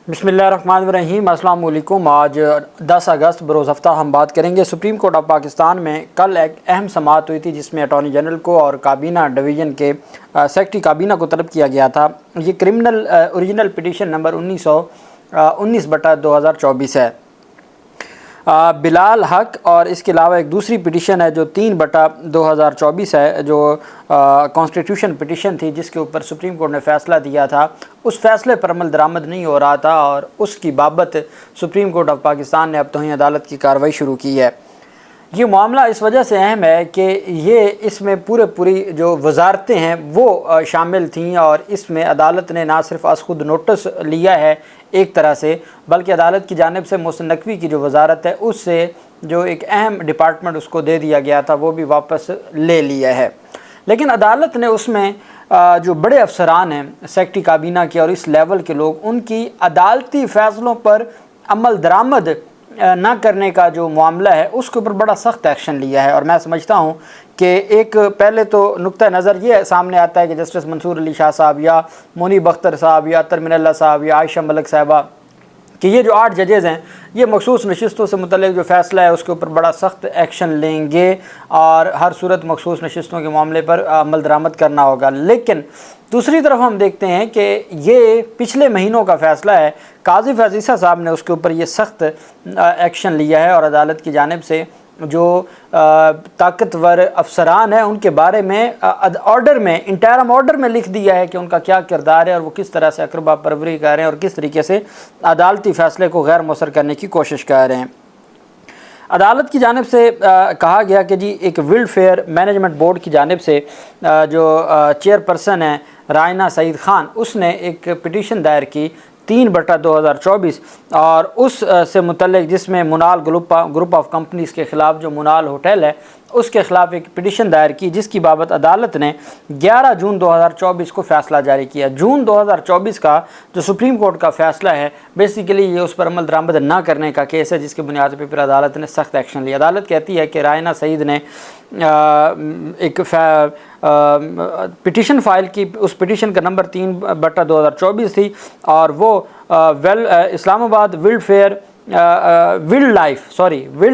بسم اللہ الرحمن الرحیم۔ السلام علیکم۔ آج 10 اگست بروز ہفتہ ہم بات کریں گے سپریم کورٹ آف پاکستان میں کل ایک اہم سماعت ہوئی تھی جس میں اٹارنی جنرل کو اور کابینہ ڈویژن کے سیکرٹری کابینہ کو طلب کیا گیا تھا۔ یہ کرمنل اوریجنل پٹیشن نمبر 1919/2024 ہے۔ بلال حق اور اس کے علاوہ ایک دوسری پٹیشن ہے جو 3/2024 ہے، جو کانسٹیٹیوشن پٹیشن تھی جس کے اوپر سپریم کورٹ نے فیصلہ دیا تھا۔ اس فیصلے پر عمل درآمد نہیں ہو رہا تھا اور اس کی بابت سپریم کورٹ آف پاکستان نے اب توہین عدالت کی کارروائی شروع کی ہے۔ یہ معاملہ اس وجہ سے اہم ہے کہ اس میں پوری جو وزارتیں ہیں وہ شامل تھیں، اور اس میں عدالت نے نہ صرف از خود نوٹس لیا ہے ایک طرح سے، بلکہ عدالت کی جانب سے محسن نقوی کی جو وزارت ہے اس سے جو ایک اہم ڈپارٹمنٹ اس کو دے دیا گیا تھا وہ بھی واپس لے لیا ہے۔ لیکن عدالت نے اس میں جو بڑے افسران ہیں سیکرٹری کابینہ کے اور اس لیول کے لوگ، ان کی عدالتی فیصلوں پر عمل درآمد نہ کرنے کا جو معاملہ ہے اس کے اوپر بڑا سخت ایکشن لیا ہے۔ اور میں سمجھتا ہوں کہ ایک پہلے تو نقطہ نظر یہ سامنے آتا ہے کہ جسٹس منصور علی شاہ صاحب یا منیب اختر صاحب یا اطہر من اللہ صاحب یا عائشہ ملک صاحبہ کہ یہ جو 8 ججز ہیں یہ مخصوص نشستوں سے متعلق جو فیصلہ ہے اس کے اوپر بڑا سخت ایکشن لیں گے اور ہر صورت مخصوص نشستوں کے معاملے پر عمل درآمد کرنا ہوگا۔ لیکن دوسری طرف ہم دیکھتے ہیں کہ یہ پچھلے مہینوں کا فیصلہ ہے، قاضی فیاض عیسیٰ صاحب نے اس کے اوپر یہ سخت ایکشن لیا ہے اور عدالت کی جانب سے جو طاقتور افسران ہیں ان کے بارے میں آرڈر میں انٹرم آرڈر میں لکھ دیا ہے کہ ان کا کیا کردار ہے اور وہ کس طرح سے اقربا پروری کر رہے ہیں اور کس طریقے سے عدالتی فیصلے کو غیر مؤثر کرنے کی کوشش کر رہے ہیں۔ عدالت کی جانب سے کہا گیا کہ جی ایک ویلفیئر مینجمنٹ بورڈ کی جانب سے جو چیئرپرسن ہیں رائنا سعید خان، اس نے ایک پٹیشن دائر کی 3/2024 اور اس سے متعلق جس میں منال گروپ آف کمپنیز کے خلاف جو منال ہوٹل ہے اس کے خلاف ایک پٹیشن دائر کی، جس کی بابت عدالت نے 11 جون 2024 کو فیصلہ جاری کیا۔ جون 2024 کا جو سپریم کورٹ کا فیصلہ ہے بیسیکلی یہ اس پر عمل درآمد نہ کرنے کا کیس ہے، جس کے بنیاد پہ عدالت نے سخت ایکشن لیا۔ عدالت کہتی ہے کہ رائنا سعید نے ایک پٹیشن فائل کی، اس پٹیشن کا نمبر 3/2024 تھی اور وہ اسلام آباد وائلڈ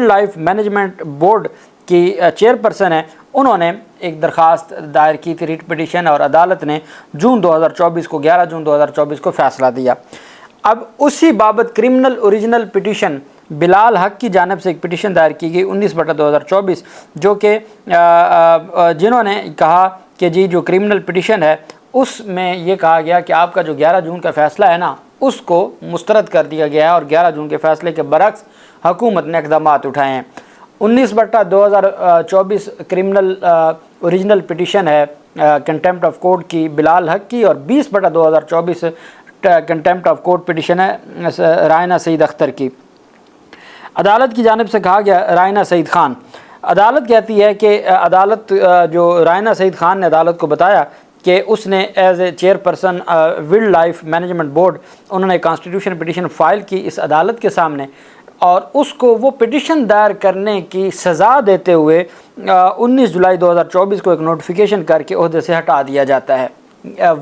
لائف مینجمنٹ بورڈ کی چیئرپرسن ہے۔ انہوں نے ایک درخواست دائر کی تھی، ریٹ پٹیشن، اور عدالت نے 11 جون 2024 کو فیصلہ دیا۔ اب اسی بابت کرمنل اوریجنل پٹیشن بلال حق کی جانب سے ایک پٹیشن دائر کی گئی 19/2024، جو کہ جنہوں نے کہا کہ جی جو کرمنل پٹیشن ہے اس میں یہ کہا گیا کہ آپ کا جو 11 جون کا فیصلہ ہے نا اس کو مسترد کر دیا گیا ہے اور 11 جون کے فیصلے کے برعکس حکومت نے اقدامات اٹھائے ہیں۔ 19/2024 کرمنل اوریجنل پٹیشن ہے کنٹیمپٹ آف کورٹ کی بلال حق کی، اور 20/2024 کنٹیمپٹ آف کورٹ پٹیشن ہے رائنا سعید اختر کی۔ عدالت کی جانب سے کہا گیا رائنا سعید خان، عدالت کہتی ہے کہ جو رائنا سعید خان نے عدالت کو بتایا کہ اس نے as a chairperson wildlife management board انہوں نے کانسٹیٹیوشن پٹیشن فائل کی اس عدالت کے سامنے، اور اس کو وہ پٹیشن دائر کرنے کی سزا دیتے ہوئے 19 جولائی 2024 کو ایک نوٹیفیکیشن کر کے عہدے سے ہٹا دیا جاتا ہے۔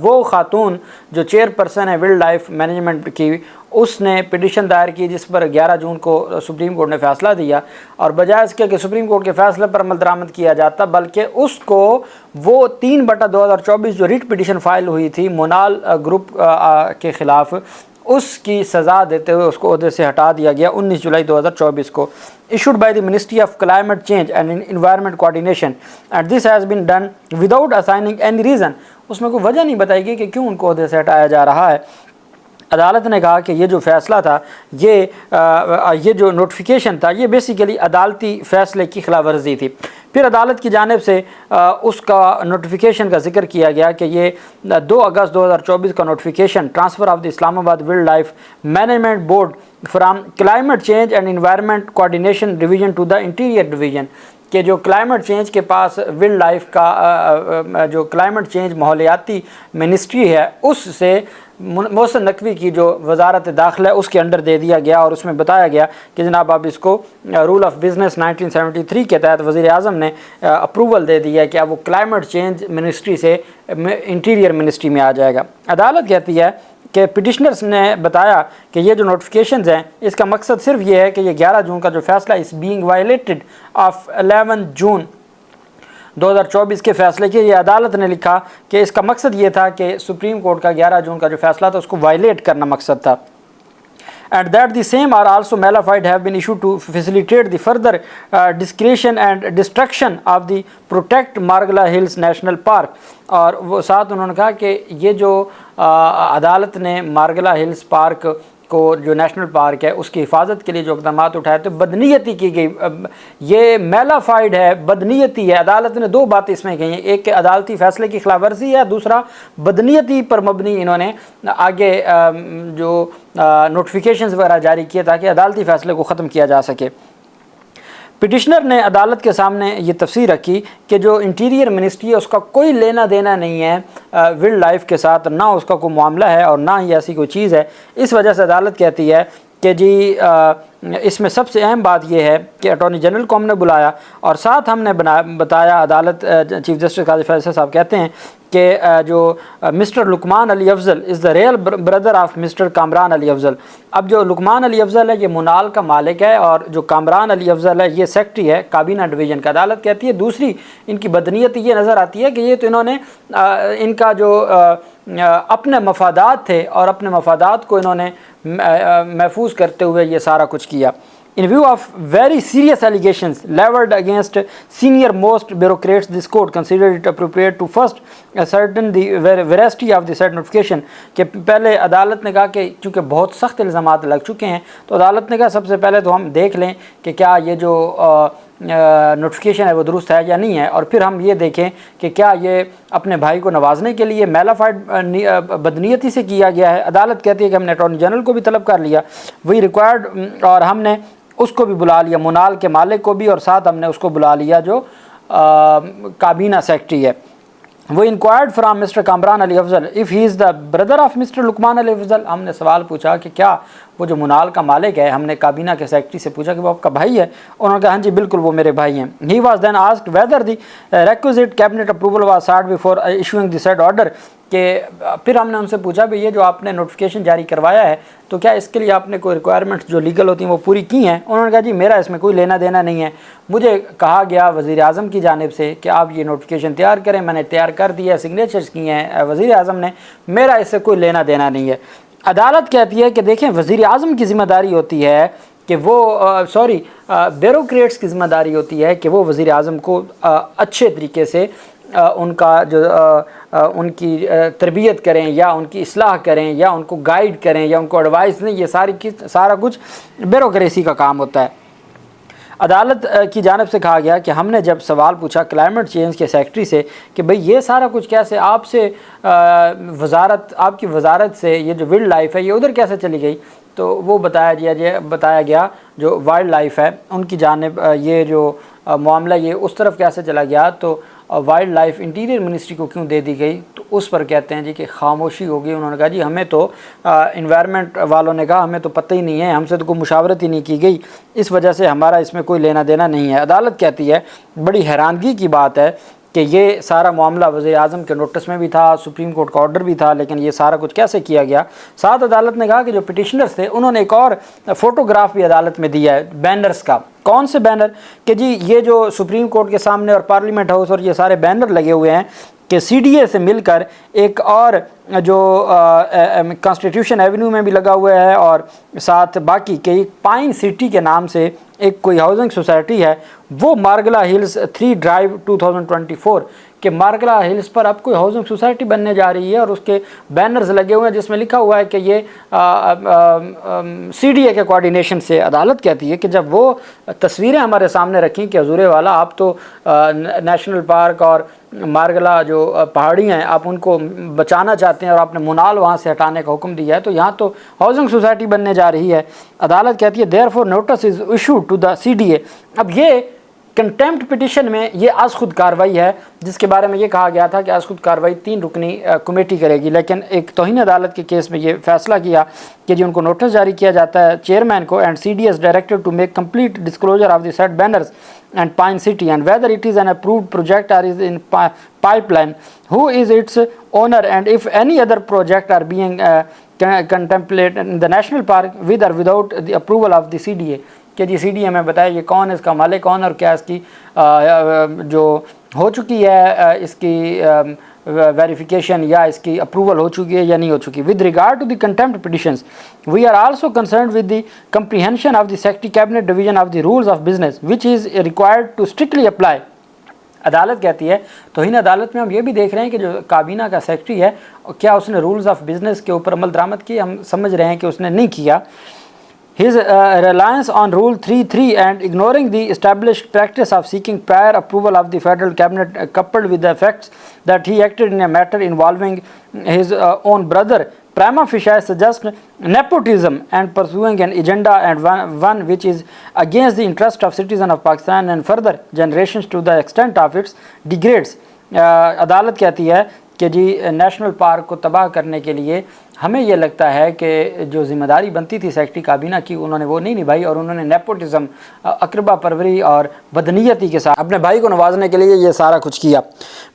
وہ خاتون جو چیئرپرسن ہے وائلڈ لائف مینجمنٹ کی، اس نے پٹیشن دائر کی جس پر 11 جون کو سپریم کورٹ نے فیصلہ دیا، اور بجائے اس کے کہ سپریم کورٹ کے فیصلے پر عمل درآمد کیا جاتا بلکہ اس کو وہ 3/2024 جو ریٹ پٹیشن فائل ہوئی تھی منال گروپ کے خلاف اس کی سزا دیتے ہوئے اس کو عہدے سے ہٹا دیا گیا 19 جولائی 2024 کو۔ Issued by the ministry of climate change and environment coordination and this has been done without assigning any reason, اس میں کوئی وجہ نہیں بتائی گئی کہ کیوں ان کو عہدے سے ہٹایا جا رہا ہے۔ عدالت نے کہا کہ یہ جو فیصلہ تھا یہ جو نوٹیفیکیشن تھا یہ بیسیکلی عدالتی فیصلے کی خلاف ورزی تھی۔ پھر عدالت کی جانب سے اس کا نوٹیفیکیشن کا ذکر کیا گیا کہ یہ 2 اگست 2024 کا notification transfer of the Islamabad wildlife management board from climate change and environment coordination division to the interior division, کہ جو کلائمیٹ چینج کے پاس وائلڈ لائف کا جو کلائمیٹ چینج ماحولیاتی منسٹری ہے اس سے محسن نقوی کی جو وزارت داخلہ ہے اس کے انڈر دے دیا گیا، اور اس میں بتایا گیا کہ جناب آپ اس کو رول آف بزنس 1973 کے تحت وزیر اعظم نے اپروول دے دیا کہ اب وہ کلائمیٹ چینج منسٹری سے انٹیریئر منسٹری میں آ جائے گا۔ عدالت کہتی ہے کہ پٹیشنرز نے بتایا کہ یہ جو نوٹیفیکیشنز ہیں اس کا مقصد صرف یہ ہے کہ یہ 11 جون کا جو فیصلہ اس بینگ وائلیٹڈ آف 11 جون 2024 کے فیصلے کی، یہ عدالت نے لکھا کہ اس کا مقصد یہ تھا کہ سپریم کورٹ کا 11 جون کا جو فیصلہ تھا اس کو وائلیٹ کرنا مقصد تھا. And that the same are also malified have been issued to facilitate the further discretion and destruction of the protect Margala Hills National Park. اور وہ ساتھ انہوں نے کہا کہ یہ جو عدالت نے مارگلا ہلز پارک کو جو نیشنل پارک ہے اس کی حفاظت کے لیے جو اقدامات اٹھائے تو بدنیتی کی گئی، یہ میلافائڈ ہے، بدنیتی ہے. عدالت نے دو باتیں اس میں کہی ہیں، ایک کہ عدالتی فیصلے کی خلاف ورزی ہے، دوسرا بدنیتی پر مبنی انہوں نے آگے جو نوٹیفیکیشنز وغیرہ جاری کیے تاکہ عدالتی فیصلے کو ختم کیا جا سکے. پٹیشنر نے عدالت کے سامنے یہ تفسیر رکھی کہ جو انٹیریئر منسٹری ہے اس کا کوئی لینا دینا نہیں ہے وائلڈ لائف کے ساتھ، نہ اس کا کوئی معاملہ ہے اور نہ ہی ایسی کوئی چیز ہے. اس وجہ سے عدالت کہتی ہے کہ جی اس میں سب سے اہم بات یہ ہے کہ اٹارنی جنرل کو ہم نے بلایا اور ساتھ ہم نے بتایا، عدالت چیف جسٹس قاضی فیصل صاحب کہتے ہیں کہ جو Mister Luqman Ali Afzal is the real brother of Mister Kamran Ali Afzal. اب جو لقمان علی افضل ہے یہ منال کا مالک ہے اور جو کامران علی افضل ہے یہ سیکٹری ہے کابینہ ڈویژن کا. عدالت کہتی ہے دوسری ان کی بدنیت یہ نظر آتی ہے کہ یہ تو انہوں نے ان کا جو اپنے مفادات تھے اور اپنے مفادات کو انہوں نے محفوظ کرتے ہوئے یہ سارا کچھ کیا. In view of very serious allegations leveled against senior most bureaucrats, this court considered it appropriate to first ascertain the veracity of the said notification. کہ پہلے عدالت نے کہا کہ چونکہ بہت سخت الزامات لگ چکے ہیں تو عدالت نے کہا سب سے پہلے تو ہم دیکھ لیں کہ کیا یہ جو نوٹیفیکیشن ہے وہ درست ہے یا نہیں ہے، اور پھر ہم یہ دیکھیں کہ کیا یہ اپنے بھائی کو نوازنے کے لیے میلافائڈ بدنیتی سے کیا گیا ہے. عدالت کہتی ہے کہ ہم نے اٹارنی جنرل کو بھی طلب کر لیا، وہی ریکوائرڈ، اور ہم نے اس کو بھی بلا لیا، منال کے مالک کو بھی، اور ساتھ ہم نے اس کو بلا لیا جو کابینہ سیکرٹری ہے. وہ inquired from Mister Kamran Ali Afzal if he is the brother of Mister Luqman Ali Afzal. ہم نے سوال پوچھا کہ کیا وہ جو منال کا مالک ہے، ہم نے کابینہ کے سیکرٹری سے پوچھا کہ وہ آپ کا بھائی ہے، انہوں نے کہا ہاں جی بالکل وہ میرے بھائی ہیں. He was then asked whether the requisite cabinet approval was sought before issuing the said order. کہ پھر ہم نے ان سے پوچھا بھی یہ جو آپ نے نوٹیفیکیشن جاری کروایا ہے تو کیا اس کے لیے آپ نے کوئی ریکوائرمنٹ جو لیگل ہوتی ہیں وہ پوری کی ہیں. انہوں نے کہا جی میرا اس میں کوئی لینا دینا نہیں ہے، مجھے کہا گیا وزیر اعظم کی جانب سے کہ آپ یہ نوٹیفیکیشن تیار کریں، میں نے تیار کر دیا، سگنیچرز کیے ہیں وزیر اعظم نے، میرا اس سے کوئی لینا دینا نہیں ہے. عدالت کہتی ہے کہ دیکھیں وزیر اعظم کی ذمہ داری ہوتی ہے کہ وہ بیوروکریٹس کی ذمہ داری ہوتی ہے کہ وہ وزیر اعظم کو اچھے طریقے سے ان کا جو ان کی تربیت کریں یا ان کی اصلاح کریں یا ان کو گائیڈ کریں یا ان کو ایڈوائز دیں. یہ سارا کچھ بیوروکریسی کا کام ہوتا ہے. عدالت کی جانب سے کہا گیا کہ ہم نے جب سوال پوچھا کلائمیٹ چینج کے سیکرٹری سے کہ بھئی یہ سارا کچھ کیسے آپ سے آپ کی وزارت سے یہ جو وائلڈ لائف ہے یہ ادھر کیسے چلی گئی، تو وہ بتایا گیا جو وائلڈ لائف ہے ان کی جانب یہ جو معاملہ یہ اس طرف کیسے چلا گیا، تو وائلڈ لائف انٹیریئر منسٹری کو کیوں دے دی گئی، تو اس پر کہتے ہیں جی کہ خاموشی ہوگی. انہوں نے کہا جی ہمیں تو انوائرمنٹ والوں نے کہا ہمیں تو پتہ ہی نہیں ہے، ہم سے تو کوئی مشاورت ہی نہیں کی گئی، اس وجہ سے ہمارا اس میں کوئی لینا دینا نہیں ہے. عدالت کہتی ہے بڑی حیرانگی کی بات ہے کہ یہ سارا معاملہ وزیر اعظم کے نوٹس میں بھی تھا، سپریم کورٹ کا آرڈر بھی تھا، لیکن یہ سارا کچھ کیسے کیا گیا. ساتھ عدالت نے کہا کہ جو پٹیشنرز تھے انہوں نے ایک اور فوٹوگراف بھی عدالت میں دیا ہے بینرز کا. کون سے بینر؟ کہ جی یہ جو سپریم کورٹ کے سامنے اور پارلیمنٹ ہاؤس اور یہ سارے بینر لگے ہوئے ہیں کہ سی ڈی اے سے مل کر ایک اور جو کانسٹیٹیوشن ایونیو میں بھی لگا ہوا ہے اور ساتھ باقی کہ پائن سٹی کے نام سے ایک کوئی ہاؤسنگ سوسائٹی ہے وہ مارگلا ہلز 3 ڈرائیو 2024 کہ مارگلا ہلز پر اب کوئی ہاؤسنگ سوسائٹی بننے جا رہی ہے اور اس کے بینرز لگے ہوئے ہیں جس میں لکھا ہوا ہے کہ یہ سی ڈی اے کے کوارڈینیشن سے. عدالت کہتی ہے کہ جب وہ تصویریں ہمارے سامنے رکھیں کہ حضور والا آپ تو نیشنل پارک اور مارگلا جو پہاڑی ہیں آپ ان کو بچانا چاہتے ہیں اور آپ نے منال وہاں سے ہٹانے کا حکم دیا ہے تو یہاں تو ہاؤسنگ سوسائٹی بننے جا رہی ہے. عدالت کہتی ہے therefore notice is issued to the C D A. اب یہ کنٹیمپٹ پٹیشن میں یہ از خود کارروائی ہے جس کے بارے میں یہ کہا گیا تھا کہ از خود کارروائی 3 رکنی کمیٹی کرے گی، لیکن ایک توہین عدالت کے کیس میں یہ فیصلہ کیا کہ جی ان کو نوٹس جاری کیا جاتا ہے چیئرمین کو and C D S directed to make complete disclosure of the set banners and Pine City and whether it is an approved project or is in pipeline, who is its owner and if any other project are being contemplate the national park with or without the approval of the CDA کہ جی سی D اے میں بتائے یہ کون ہے، اس کا مالک کون، اور کیا اس کی جو ہو چکی ہے اس کی ویریفیکیشن یا اس کی اپروول ہو چکی ہے یا نہیں ہو چکی. With regard to the contempt petitions we are also concerned with the comprehension of the secretary cabinet division of the rules of business which is required to strictly apply. عدالت کہتی ہے توہین عدالت میں ہم یہ بھی دیکھ رہے ہیں کہ جو کابینہ کا سیکرٹری ہے کیا اس نے رولز آف بزنس کے اوپر عمل درآمد کی، ہم سمجھ رہے ہیں کہ اس نے نہیں کیا. His reliance on Rule 3.3 and ignoring the established practice of seeking prior approval of the federal cabinet coupled with the facts that he acted in a matter involving his own brother prima facie suggest nepotism and pursuing an agenda and one which is against the interest of citizens of Pakistan and further generations to the extent of its degrades. عدالت کہتی ہے کہ جی national park کو تباہ کرنے کے لیے ہمیں یہ لگتا ہے کہ جو ذمہ داری بنتی تھی سیکرٹری کابینہ کی انہوں نے وہ نہیں نبھائی، اور انہوں نے نیپوٹزم، اقربا پروری اور بدنیتی کے ساتھ اپنے بھائی کو نوازنے کے لیے یہ سارا کچھ کیا.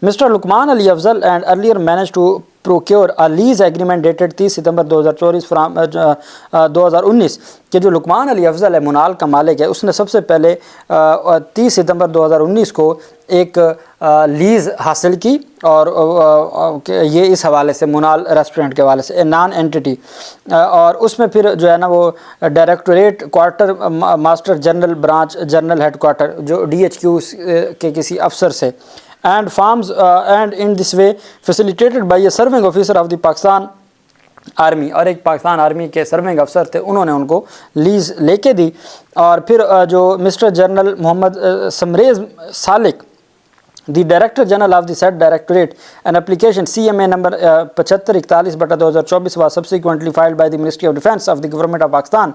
Mister Luqman Ali Afzal and earlier manage to procure a lease agreement dated 30 ستمبر 2019 کہ جو لقمان علی افضل ہے منال کا مالک ہے، اس نے سب سے پہلے 30 ستمبر 2019 کو ایک لیز حاصل کی، اور یہ اس حوالے سے منال ریسٹورنٹ کے حوالے سے نان اینٹی، اور اس میں پھر جو ہے نا وہ directorate quartermaster general branch general headquarter جو DHQ کے کسی افسر سے and farms and in this way facilitated by a serving officer of the Pakistan army, اور ایک پاکستان آرمی کے سرونگ افسر تھے، انہوں نے ان کو لیز لے کے دی. اور پھر جو mister general Muhammad Samrez Salik the director general of the set directorate an application CMA number 7541/2024 was subsequently filed by the Ministry of Defence of the Government of Pakistan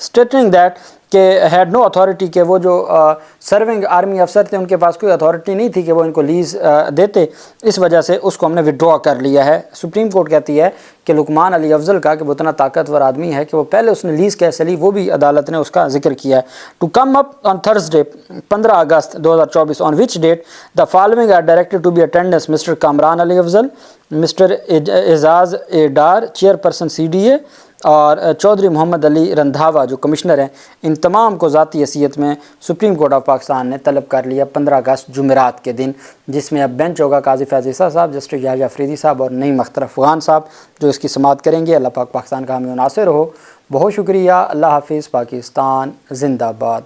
stating that کہ ہیڈ نو اتھارٹی کہ وہ جو serving army افسر تھے ان کے پاس کوئی authority نہیں تھی کہ وہ ان کو لیز دیتے، اس وجہ سے اس کو ہم نے وڈرا کر لیا ہے. سپریم کورٹ کہتی ہے کہ لقمان علی افضل کا کہ وہ اتنا طاقتور آدمی ہے کہ وہ پہلے اس نے لیز کیسے لی وہ بھی عدالت نے اس کا ذکر کیا ہے. To come up on Thursday 15 August 2024 on which date the following are directed to be attendance mister Kamran Ali Afzal, mister Aizaz A Dar chairperson CDA، اور چودھری محمد علی رندھاوا جو کمشنر ہیں. ان تمام کو ذاتی حیثیت میں سپریم کورٹ آف پاکستان نے طلب کر لیا 15 اگست جمعرات کے دن، جس میں اب بینچ ہوگا قاضی فیض عیسیٰ صاحب، جسٹس یحییٰ افریدی صاحب اور نعیم اختر افغان صاحب جو اس کی سماعت کریں گے. اللہ پاک پاکستان کا حامی و ناصر ہو. بہت شکریہ. اللہ حافظ. پاکستان زندہ باد.